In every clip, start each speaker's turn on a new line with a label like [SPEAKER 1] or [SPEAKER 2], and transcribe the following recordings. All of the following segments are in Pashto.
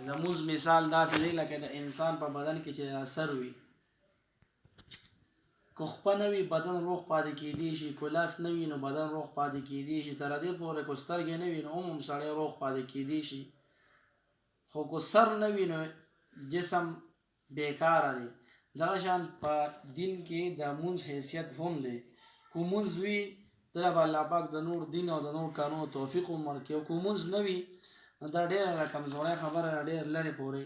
[SPEAKER 1] د موز مثال داسې دی لکه د انسان په بدن کې چې سر وي، که خپه نه وي بدن روغ پاتې کېدی شي، که لاس نه وي نو بدن روغ پاتې کېدی شي، تر دې پورې که سترګې نه وي نو هم سړی روغ پاتې کېدی شي، خو که سر نه وي نو جسم بیکاره دی. دغه شان په دین کې د مونځ حیثیت هم دی. که مونځ وي دله به الله پاک د نور دین او د نور کارونو توفیق هم ورکړي، او که مونځ نه وي نو دا ډېره کمزورۍ خبره ده، ډېر لرې پورې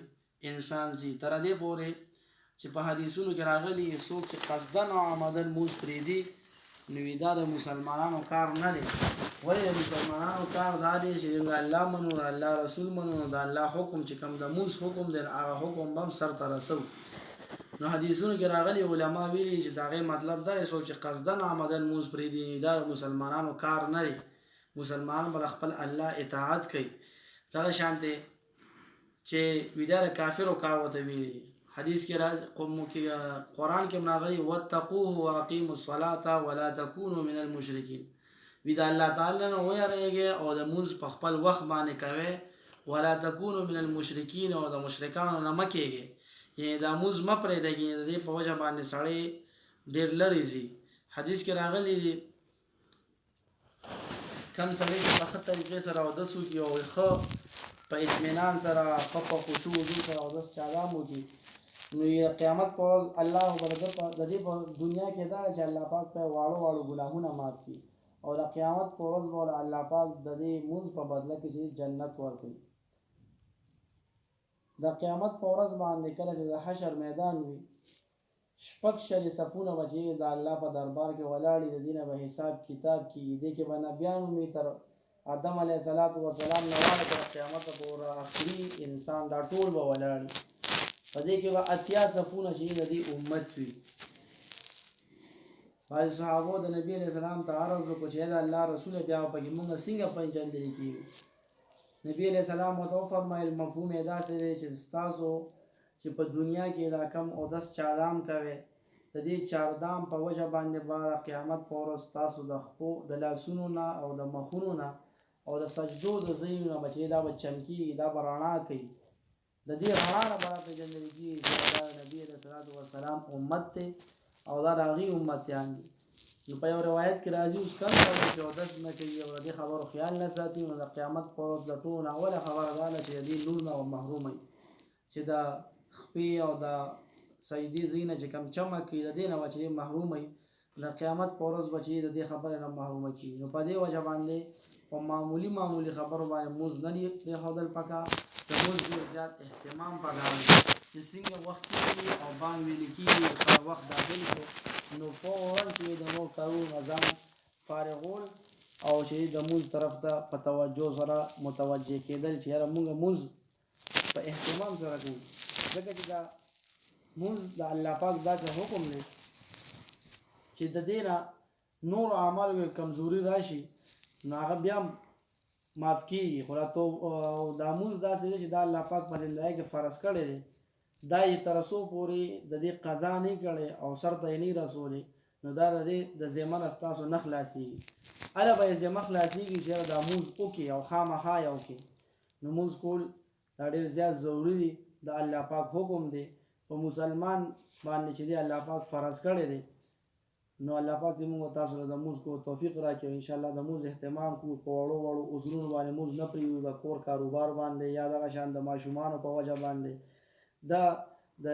[SPEAKER 1] انسان ځي. تر دې پورې چې په حدیثونو کې راغلي څوک چې قصدن او عمدن مونځ پرېږدي نو دا د مسلمانانو کار نه دی. ولې د مسلمانانو کار دا دی چې الله منو، د الله رسول منو، د الله حکم چې کوم د مونځ حکم دی هغه حکم به هم سرته رسو. نو حدیثونو کې راغلي علما ویلي چې د هغې مطلب دا دی څوک چې قصدن عمدن مونځ پرېږدي دا د مسلمانانو کار نه دی، مسلمان به خپل الله اطاعت کوي. دغه شانتې چې دا د کافرو کار ورته ویلي. حدیث کې قرآن کې راغلي واتقوه واقیموا الصلاة ولا تکونوا من المشرکین، د الله تعالی نه ویریږئ او د مونځ په خپل وخت باندې کوئ، ولا تکونوا من المشرکین او د مشرکانو نه مه کېږئ، یعنې دا مونځ مه پرېږدئ، د دې په وجه باندې سړی ډېر لرې ځي. حدیث کې راغلی دی کم سړی چې په ښه طریقې سره اودس وکړي او ښه په اطمینان سره ښه په خشوع وضو سره اودس چې ادام وکړي نو قیامت په ورځ الله به د دې په دنیا کې دا چې الله پاک ته واړه واړه ګناهونه معاف کړي، او د قیامت په ورځ به الله پاک د دې مونځ په بدله کې چې جنت ورکړي. د قیامت په ورځ باندې کله چې د حشر میدان وي، شپږ شلې صفونه به چې د الله په دربار کې ولاړي، د دې نه به حساب کتاب کېږي. دې کې به نبیان وي تر آدم علیه السلام نه واړه تر قیامته پورې آخري انسان دا ټول به ولاړي. په دې کې به اتیا صفونه چې د دې امت وي. بعضې صحابو د نبي علیه السلام ته عرض وکړو چې د الله رسوله بیا پکې مونږ څنګه پېژندلی کېږو؟ نبي علیه السلام ورته وفرمیل مفهوم یې داسې دی چې ستاسو چې په دنیا کې دا کم اودس چادام کوئ د دې چاردام په وجه باندې به قیامت په ورځ ستاسو د خپو د لاسونو نه او د مخونو نه او د سجدو د ځایونو نه به چې دا به چمکېږي، دا به رڼا کوي. د دې رڼا نه به راپېژندل کېږي چې دا د نبي علیه السلام امت دی او دا د هغې امتیان دي. نو په یو روایت کې راځي اوس کم سړی چې اودس نه کوي او د دې خبرو خیال نه ساتي نو د قیامت په ورځ د ټولو نه اوله خبره دا ده چې د دې نور نه به محروموي، چې د خپې او د سجدې ځای نه چې کوم چمک کوي د دې نه به چې محروموي، د قیامت په ورځ به چې د دې خبرې نه محرومه کېږي. نو په دې وجه باندې په معمولي خبرو باندې مونځ نه دي پرېښودل پکار، د مونځ ډېر زیات اهتمام پکار دی چې څنګه وخت کېږي او بانګ ویلې کېږي سره وخت داخل کړو نو فوراً چې د نور کارونو نه ځان فارغول او چې د مونځ طرف ته په توجه سره متوجه کېدل چې یاره مونږ مونځ په اهتمام سره کوو، ځکه چې دا مونځ د الله پاک داسې حکم دی چې د دې نه نور اعمالو کمزوري راشي نو هغه بیا معاف کېږي. خو دا مونځ داسې دی چې دا الله پاک په زندګۍ کې فرض کړی دی، دا یې تر څو پورې د دې قضا نه کړی او سر ته یې نه رسولی نو دا د دې د ذمه نه ستاسو نه خلاصېږي. هله به یې ذمه خلاصېږي چې دا مونځ وکړي او خامخا یې وکړي. نو مونځ کول دا ډېر زیات ضروري دی، د الله پاک حکم دی په مسلمان باندې چې دی الله پاک فرض کړی دی. نو الله پاک دې موږ تاسو ته د مونځ کو توفیق راکړي، انشاءالله د مونځ اهتمام کوو، په وړو عذرونو باندې مونځ نه پرېږدو، د کور کاروبار باندې یا دغه شان د ماشومانو په وجه باندې دا د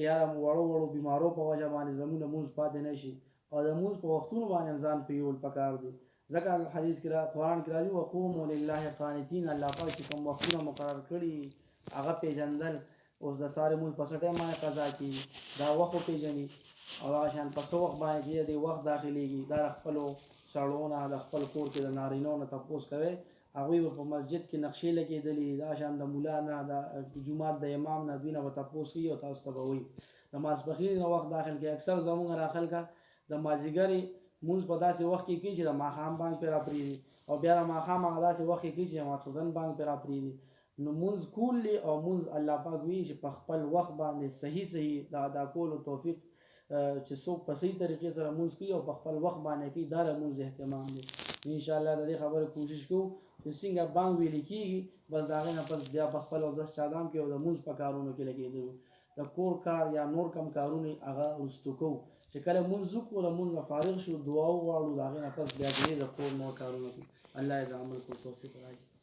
[SPEAKER 1] یا وړو بیمارو په وجه باندې زموږ د مونځ پاتې نه شي، او د مونځ په وختونو باندې ځان پرېول پکار دی. ځکه حدیث کې قرآن کې راځي وقوموا لله قانتین، الله پاک چې کوم وختونه مقرر کړي هغه پېژندل. اوس د سهار مونځ په څه ټایم باندې قضا کېږي دا وخت وپېژني او هغه شان په څه وخت باندې چې د وخت داخلېږي دا د خپلو سړو نه د خپل کور کې د نارینو نه تپوس کوئ، هغوی به په مسجد کې نقشې لګېدلي دا شان د ملا نه د جومات د امام نه دوی نه به تپوس کوي او تاسو ته به وایي. د ماسپښین نه وخت داخل کې اکثر زموږ را خلکه د مازدیګرې مونځ په داسې وخت کې کوي چې د ماښام بانګ پرې راپرېږدي او بیا د ماښام هغه داسې وخت کې کوي چې د ماخوستن بانګ پرې راپرېږدي. نو مونځ کول دی او مونځ الله پاک وایي چې په خپل وخت باندې صحیح د ادا کولو توفیق چې څوک په صحیح طریقې سره مونځ کوي او په خپل وخت باندې کوي دا د مونځ اهتمام دی. انشاءالله د دې خبرې کوشش کوو چې څنګه بانګ ویل کېږي بس د هغې نه پس بیا په خپل اودس چادام کې او د مونځ په کارونو کې لګېدلو د کور کار یا نور کم کارونه هغه وروستو کوو چې کله مونځ وکړو د مونځ نه فارغ شو دعا وغواړو د هغې نه پس بیا د کور نور کارونه کوو الله یې د عمل کولو توفیق راکړي